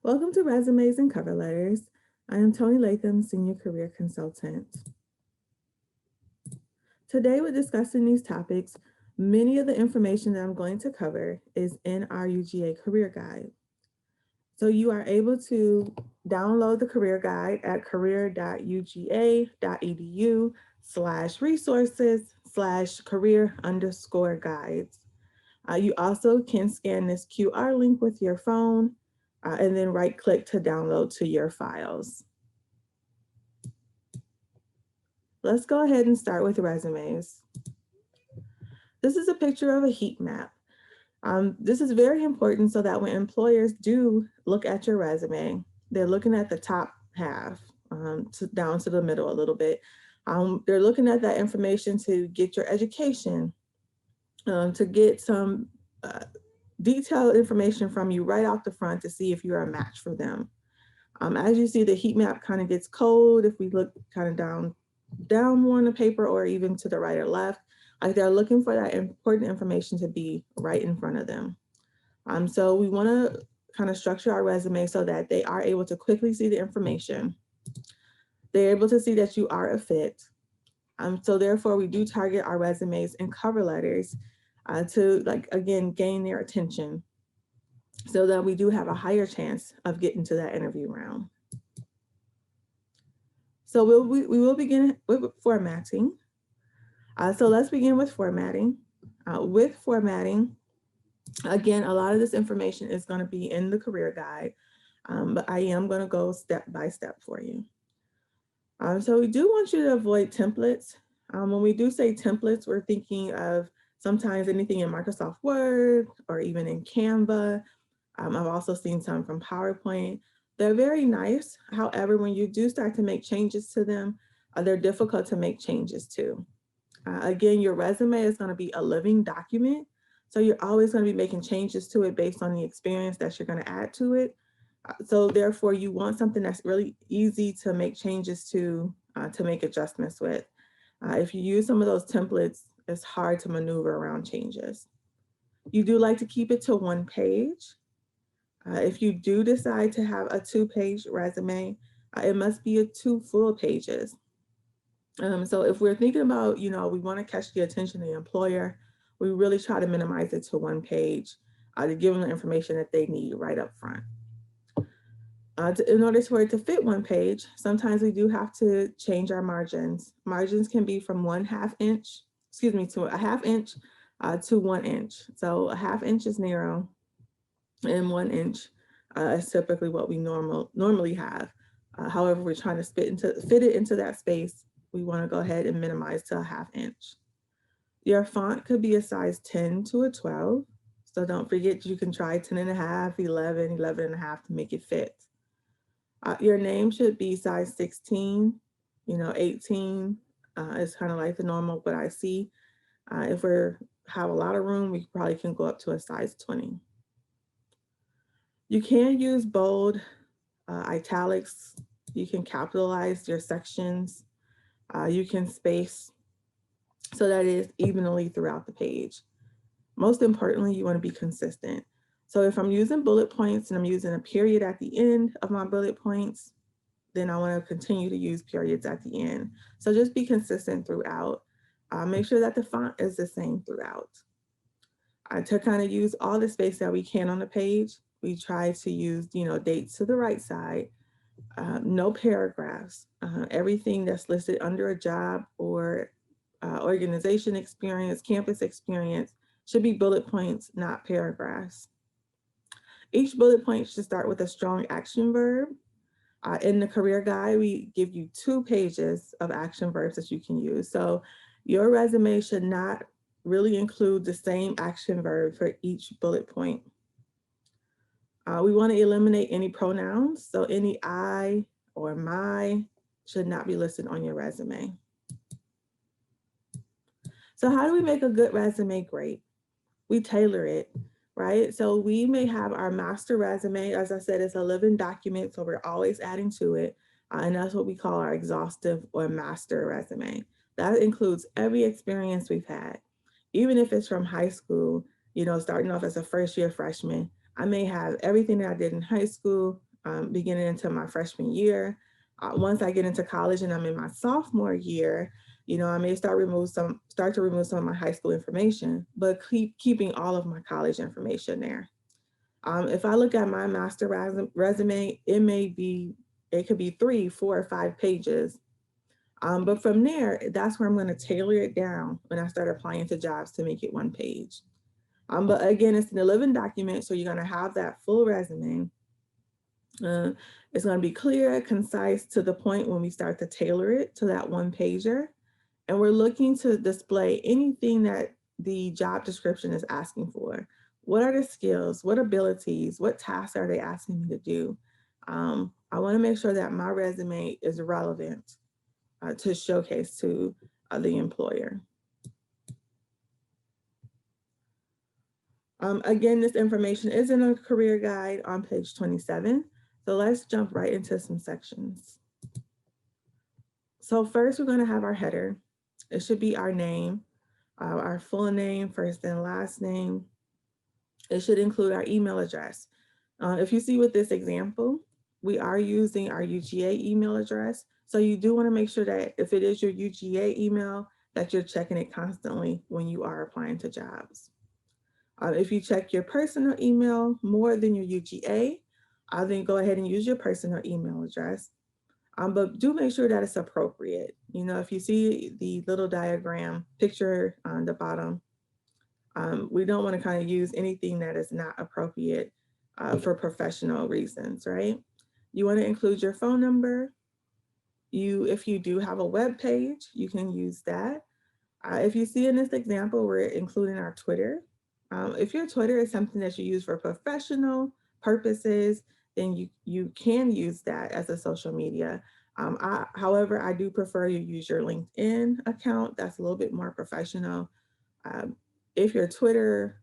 Welcome to Resumes and Cover Letters. I am Tony Latham, Senior Career Consultant. Today we're discussing these topics. Many of the information that I'm going to cover is in our UGA Career Guide. So you are able to download the career guide at career.uga.edu/resources/career_guides. You also can scan this QR link with your phone and then right click to download to your files. Let's go ahead and start with resumes. This is a picture of a heat map. This is very important so that when employers do look at your resume, they're looking at the top half down to the middle a little bit. They're looking at that information to get your education, to get some detailed information from you right off the front to see if you're a match for them. As you see, the heat map kind of gets cold if we look kind of down more on the paper or even to the right or left. Like they're looking for that important information to be right in front of them. So we want to kind of structure our resume so that they are able to quickly see the information. They're able to see that you are a fit. So therefore, we do target our resumes and cover letters to, like, again, gain their attention so that we do have a higher chance of getting to that interview round. So we will begin with formatting. So let's begin with formatting. With formatting, again, a lot of this information is going to be in the career guide, but I am going to go step by step for you. So we do want you to avoid templates. When we do say templates, we're thinking of sometimes anything in Microsoft Word or even in Canva. I've also seen some from PowerPoint. They're very nice. However, when you do start to make changes to them, they're difficult to make changes to. Again, your resume is going to be a living document. So you're always going to be making changes to it based on the experience that you're going to add to it. So therefore, you want something that's really easy to make changes to make adjustments with. If you use some of those templates, it's hard to maneuver around changes. You do like to keep it to one page. If you do decide to have a 2-page resume, it must be 2 full pages. So if we're thinking about, we want to catch the attention of the employer, we really try to minimize it to 1 page to give them the information that they need right up front. In order for it to fit 1 page, sometimes we do have to change our margins. Margins can be from to a 1/2 inch to 1 inch. So a 1/2 inch is narrow and 1 inch is typically what we normally have. However, we're trying to fit it into that space. We want to go ahead and minimize to a 1/2 inch. Your font could be a size 10 to a 12. So don't forget, you can try 10.5, 11, 11.5 to make it fit. Your name should be size 16, 18 is kind of like the normal, what I see. If we have a lot of room, we probably can go up to a size 20. You can use bold, italics. You can capitalize your sections. You can space so that it is evenly throughout the page. Most importantly, you want to be consistent. So if I'm using bullet points and I'm using a period at the end of my bullet points, then I want to continue to use periods at the end. So just be consistent throughout. Make sure that the font is the same throughout. To kind of use all the space that we can on the page, we try to use, dates to the right side, no paragraphs. Everything that's listed under a job or organization experience, campus experience, should be bullet points, not paragraphs. Each bullet point should start with a strong action verb. In the career guide, we give you 2 pages of action verbs that you can use. So your resume should not really include the same action verb for each bullet point. We want to eliminate any pronouns. So any I or my should not be listed on your resume. So how do we make a good resume great? We tailor it, right? So we may have our master resume. As I said, it's a living document, so we're always adding to it. And that's what we call our exhaustive or master resume. That includes every experience we've had. Even if it's from high school, starting off as a first-year freshman, I may have everything that I did in high school, beginning into my freshman year. Once I get into college and I'm in my sophomore year, I may start to remove some of my high school information, but keeping all of my college information there. If I look at my master resume, it could be 3, 4, or 5 pages. But from there, that's where I'm going to tailor it down when I start applying to jobs to make it 1 page. But again, it's in a living document, so you're going to have that full resume. It's going to be clear, concise, to the point when we start to tailor it to that 1 pager. And we're looking to display anything that the job description is asking for. What are the skills? What abilities? What tasks are they asking me to do? I want to make sure that my resume is relevant to showcase to the employer. Again, this information is in a career guide on page 27. So let's jump right into some sections. So first, we're going to have our header. It should be our name, our full name, first and last name. It should include our email address. If you see with this example, we are using our UGA email address. So you do want to make sure that if it is your UGA email, that you're checking it constantly when you are applying to jobs. If you check your personal email more than your UGA, then go ahead and use your personal email address. But do make sure that it's appropriate. If you see the little diagram picture on the bottom, we don't want to kind of use anything that is not appropriate for professional reasons, right? You want to include your phone number. If you do have a web page, you can use that. If you see in this example, we're including our Twitter. If your Twitter is something that you use for professional purposes, then you can use that as a social media. However, I do prefer you use your LinkedIn account. That's a little bit more professional. If your Twitter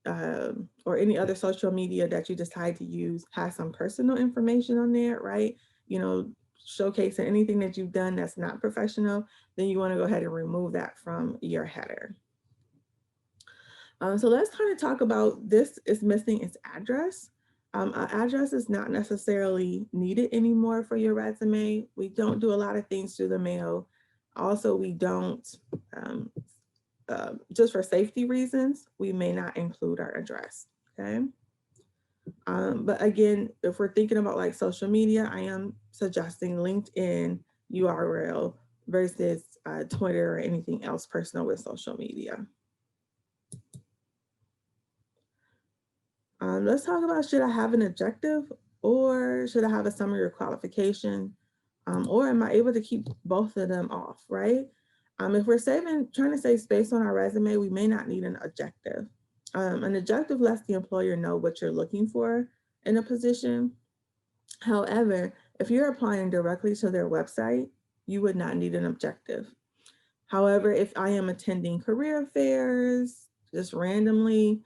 or any other social media that you decide to use has some personal information on there, right? Showcasing anything that you've done that's not professional, then you want to go ahead and remove that from your header. So let's kind of talk about this is missing its address. Our address is not necessarily needed anymore for your resume. We don't do a lot of things through the mail. Also, we don't, just for safety reasons, we may not include our address, okay? But again, if we're thinking about like social media, I am suggesting LinkedIn URL versus Twitter or anything else personal with social media. Let's talk about, should I have an objective or should I have a summary or qualification? Or am I able to keep both of them off, right? If we're trying to save space on our resume, we may not need an objective. An objective lets the employer know what you're looking for in a position. However, if you're applying directly to their website, you would not need an objective. However, if I am attending career fairs, just randomly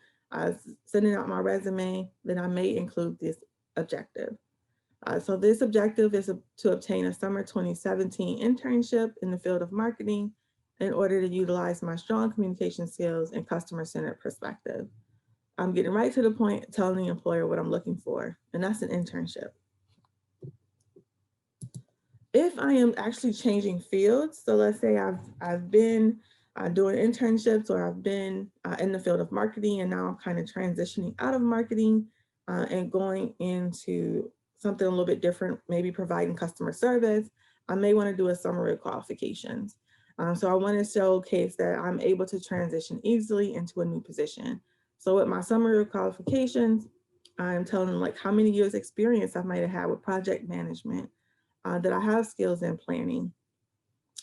sending out my resume, then I may include this objective. So this objective is to obtain a summer 2017 internship in the field of marketing in order to utilize my strong communication skills and customer-centered perspective. I'm getting right to the point, telling the employer what I'm looking for, and that's an internship. If I am actually changing fields, so let's say I've been doing internships, or I've been in the field of marketing, and now I'm kind of transitioning out of marketing and going into something a little bit different, maybe providing customer service, I may want to do a summary of qualifications. So I want to showcase that I'm able to transition easily into a new position. So with my summary of qualifications, I'm telling them like how many years experience I might have had with project management, that I have skills in planning,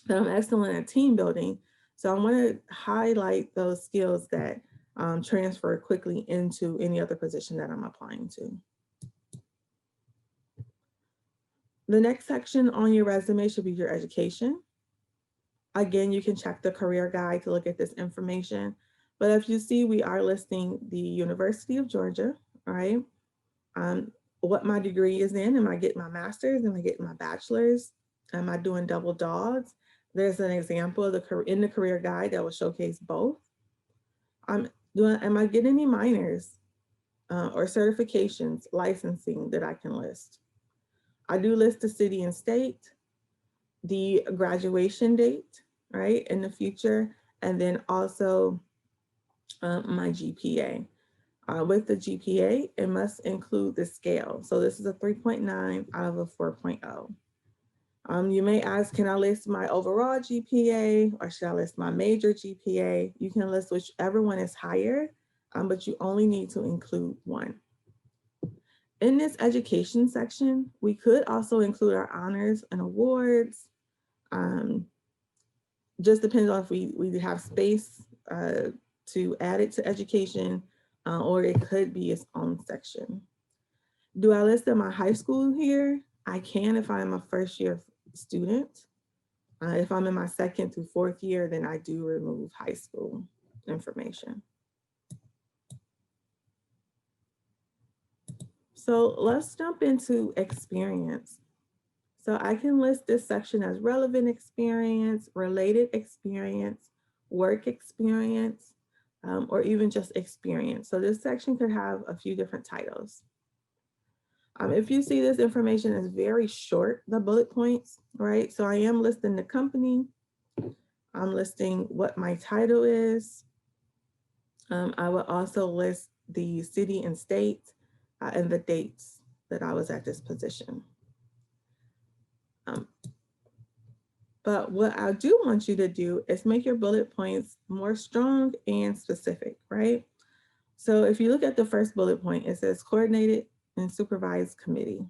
that I'm excellent at team building. So I want to highlight those skills that transfer quickly into any other position that I'm applying to. The next section on your resume should be your education. Again, you can check the career guide to look at this information. But if you see, we are listing the University of Georgia, right? What my degree is in. Am I getting my master's? Am I getting my bachelor's? Am I doing double dogs? There's an example of in the career guide that will showcase both. Am I getting any minors or certifications, licensing that I can list? I do list the city and state, the graduation date, right, in the future, and then also my GPA. With the GPA, it must include the scale. So this is a 3.9 out of a 4.0. You may ask, can I list my overall GPA or should I list my major GPA? You can list whichever one is higher, but you only need to include one. In this education section, we could also include our honors and awards. Just depends on if we have space to add it to education, or it could be its own section. Do I list my high school here? I can if I'm a first year student. If I'm in my second through fourth year, then I do remove high school information. So let's jump into experience. So I can list this section as relevant experience, related experience, work experience, or even just experience. So this section could have a few different titles. If you see this information is very short, the bullet points, right? So I am listing the company. I'm listing what my title is. I will also list the city and state and the dates that I was at this position. But what I do want you to do is make your bullet points more strong and specific, right? So if you look at the first bullet point, it says coordinated and supervised committee.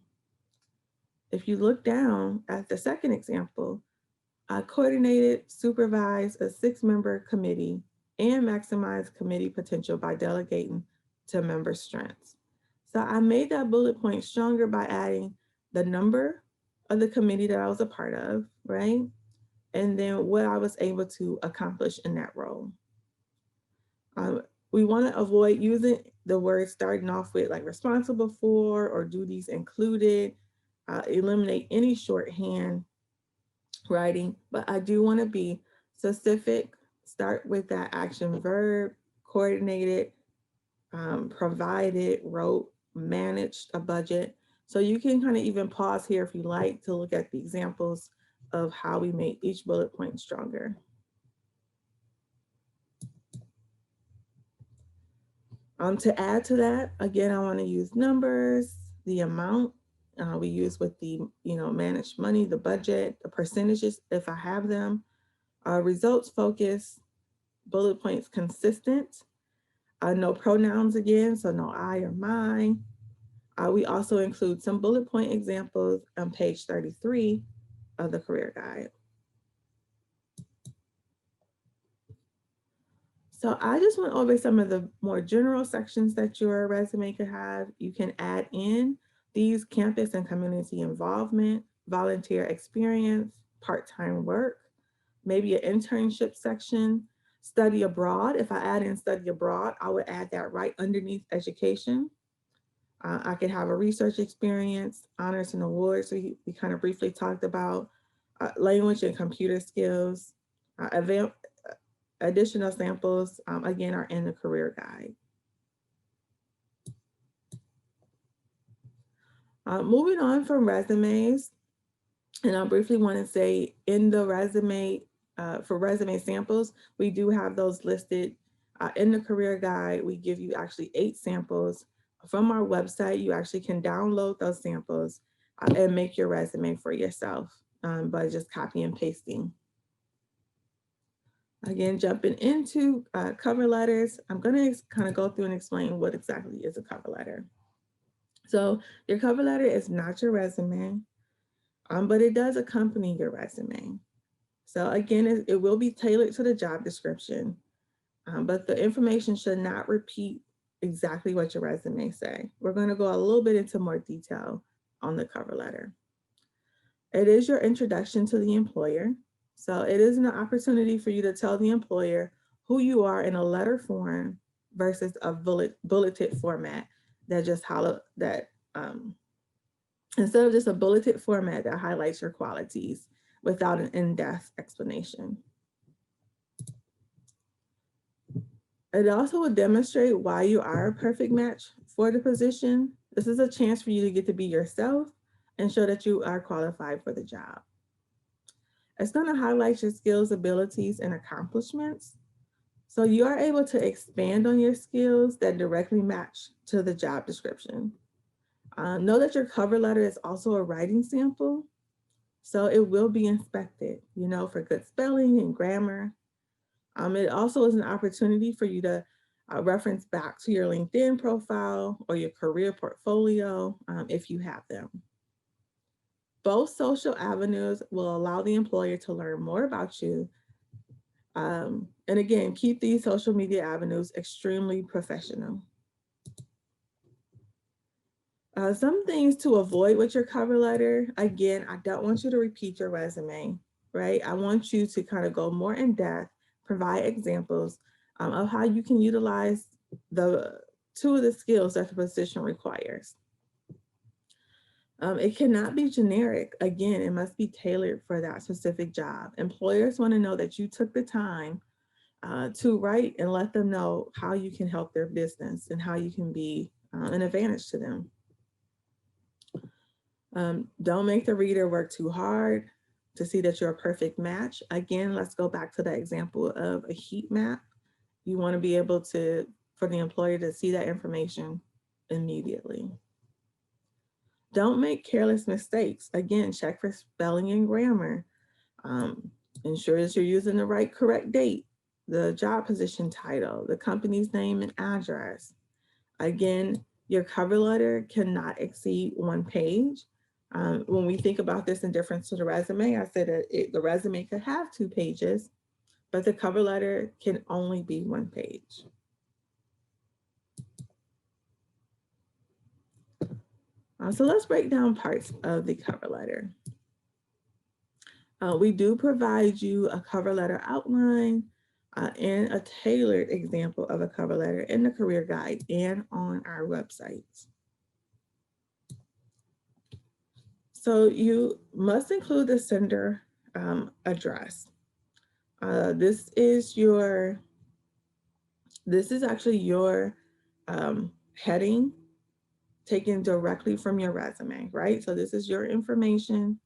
If you look down at the second example, I coordinated, supervised a 6-member committee and maximized committee potential by delegating to member strengths. So I made that bullet point stronger by adding the number of the committee that I was a part of, right? And then what I was able to accomplish in that role. We want to avoid using the word starting off with like responsible for or duties included, eliminate any shorthand writing, but I do want to be specific, start with that action verb, coordinated, provided, wrote, managed a budget. So you can kind of even pause here if you like to look at the examples of how we make each bullet point stronger. To add to that, again, I want to use numbers, the amount we use with the managed money, the budget, the percentages if I have them, results focus, bullet points consistent, no pronouns again, so no I or mine. We also include some bullet point examples on page 33 of the career guide. So I just went over some of the more general sections that your resume could have. You can add in these campus and community involvement, volunteer experience, part-time work, maybe an internship section, study abroad. If I add in study abroad, I would add that right underneath education. I could have a research experience, honors and awards. We kind of briefly talked about language and computer skills, additional samples, again, are in the career guide. Moving on from resumes, and I briefly want to say in the resume, for resume samples, we do have those listed in the career guide. We give you actually 8 samples from our website. You actually can download those samples and make your resume for yourself by just copy and pasting. Again, jumping into cover letters, I'm going to kind of go through and explain what exactly is a cover letter. So your cover letter is not your resume, but it does accompany your resume. So again, it will be tailored to the job description, but the information should not repeat exactly what your resume say. We're going to go a little bit into more detail on the cover letter. It is your introduction to the employer. So it is an opportunity for you to tell the employer who you are in a letter form versus a bulleted format that just instead of just a bulleted format that highlights your qualities without an in-depth explanation. It also will demonstrate why you are a perfect match for the position. This is a chance for you to get to be yourself and show that you are qualified for the job. It's going to highlight your skills, abilities, and accomplishments. So you are able to expand on your skills that directly match to the job description. Know that your cover letter is also a writing sample. So it will be inspected, for good spelling and grammar. It also is an opportunity for you to reference back to your LinkedIn profile or your career portfolio if you have them. Both social avenues will allow the employer to learn more about you. And again, keep these social media avenues extremely professional. Some things to avoid with your cover letter. Again, I don't want you to repeat your resume, right? I want you to kind of go more in depth, provide examples of how you can utilize the two of the skills that the position requires. It cannot be generic. Again, it must be tailored for that specific job. Employers want to know that you took the time to write and let them know how you can help their business and how you can be an advantage to them. Don't make the reader work too hard to see that you're a perfect match. Again, let's go back to that example of a heat map. You want to be able for the employer to see that information immediately. Don't make careless mistakes. Again, check for spelling and grammar. Ensure that you're using the right correct date, the job position title, the company's name and address. Again, your cover letter cannot exceed 1 page. When we think about this in difference to the resume, I said that the resume could have 2 pages, but the cover letter can only be 1 page. So let's break down parts of the cover letter. We do provide you a cover letter outline and a tailored example of a cover letter in the career guide and on our website. So you must include the sender address. This is actually your heading taken directly from your resume, right? So this is your information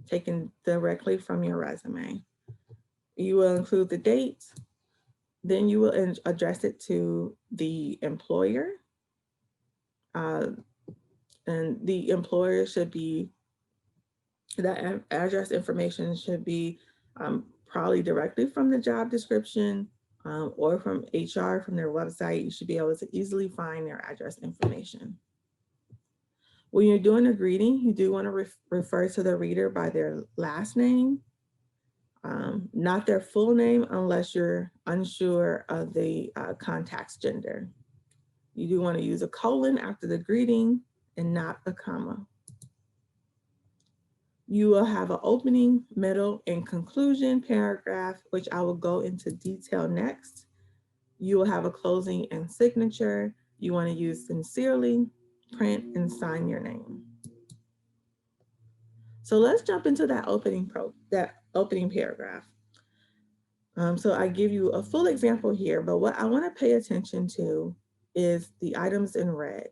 taken directly from your resume. You will include the date, then you will address it to the employer. And the employer should be, that address information should be probably directly from the job description or from HR, from their website. You should be able to easily find their address information. When you're doing a greeting, you do want to refer to the reader by their last name, not their full name unless you're unsure of the contact's gender. You do want to use a colon after the greeting and not a comma. You will have an opening, middle, and conclusion paragraph, which I will go into detail next. You will have a closing and signature. You want to use sincerely, print, and sign your name. So let's jump into that opening paragraph. So I give you a full example here, but what I want to pay attention to is the items in red.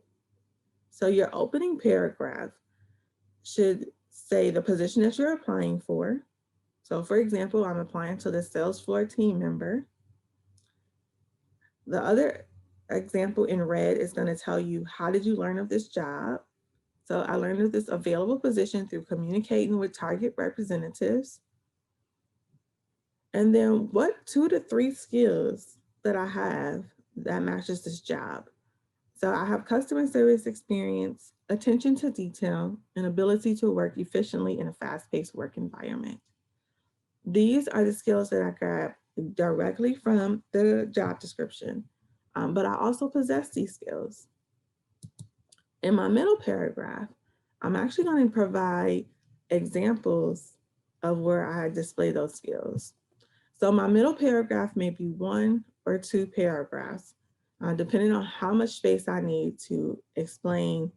So your opening paragraph should say the position that you're applying for. So for example, I'm applying to the sales floor team member. The other example in red is going to tell you, how did you learn of this job? So I learned of this available position through communicating with target representatives. And then what 2 to 3 skills that I have that matches this job? So I have customer service experience, attention to detail, and ability to work efficiently in a fast-paced work environment. These are the skills that I grabbed directly from the job description, but I also possess these skills. In my middle paragraph, I'm actually going to provide examples of where I display those skills. So my middle paragraph may be 1 or 2 paragraphs, depending on how much space I need to explain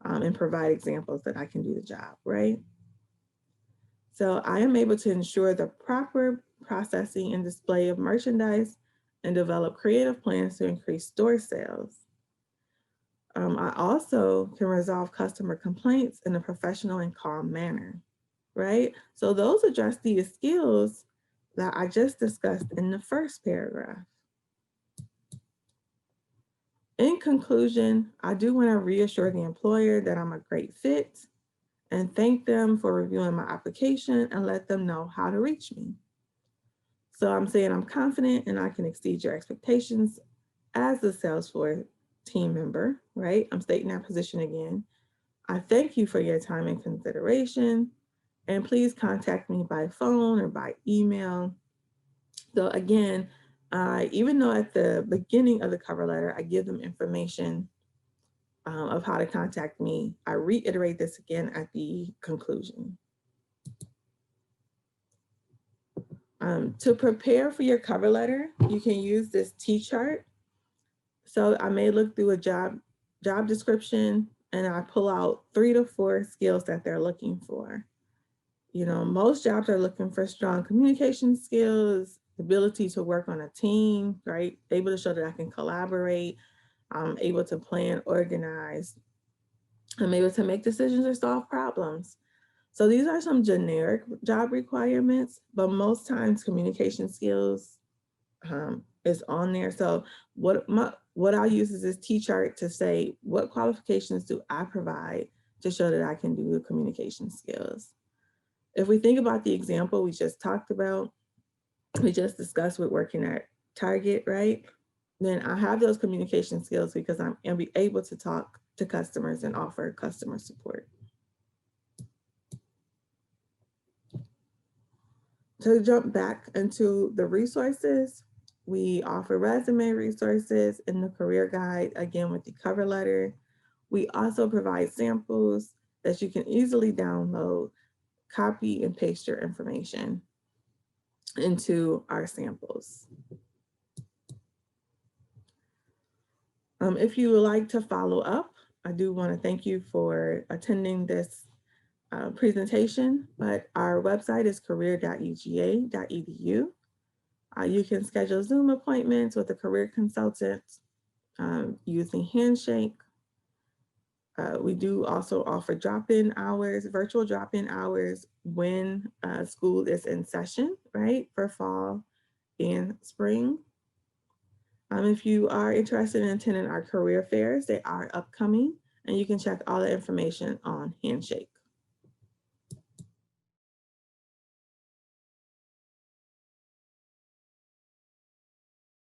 and provide examples that I can do the job, right? So I am able to ensure the proper processing and display of merchandise and develop creative plans to increase store sales. I also can resolve customer complaints in a professional and calm manner, right? So those address the skills that I just discussed in the first paragraph. In conclusion, I do want to reassure the employer that I'm a great fit and thank them for reviewing my application and let them know how to reach me. So I'm saying I'm confident and I can exceed your expectations as a Salesforce team member, right? I'm stating that position again. I thank you for your time and consideration, and please contact me by phone or by email. So again, even though at the beginning of the cover letter, I give them information of how to contact me, I reiterate this again at the conclusion. To prepare for your cover letter, you can use this Tchart. So I may look through a job description and I pull out 3 to 4 skills that they're looking for. You know, most jobs are looking for strong communication skills, ability to work on a team, right? Able to show that I can collaborate. I'm able to plan, organize. I'm able to make decisions or solve problems. So these are some generic job requirements, but most times communication skills is on there. So what I'll use is this T-chart to say, what qualifications do I provide to show that I can do the communication skills? If we think about the example we just talked about, we just discussed with working at Target, right? Then I have those communication skills because I'm able to talk to customers and offer customer support. To jump back into the resources, we offer resume resources in the career guide, again with the cover letter. We also provide samples that you can easily download, copy and paste your information into our samples. If you would like to follow up, I do want to thank you for attending this presentation, but our website is career.uga.edu. You can schedule Zoom appointments with a career consultant using Handshake. We do also offer drop-in hours, virtual drop-in hours when school is in session, right, for fall and spring. If you are interested in attending our career fairs, they are upcoming, and you can check all the information on Handshake.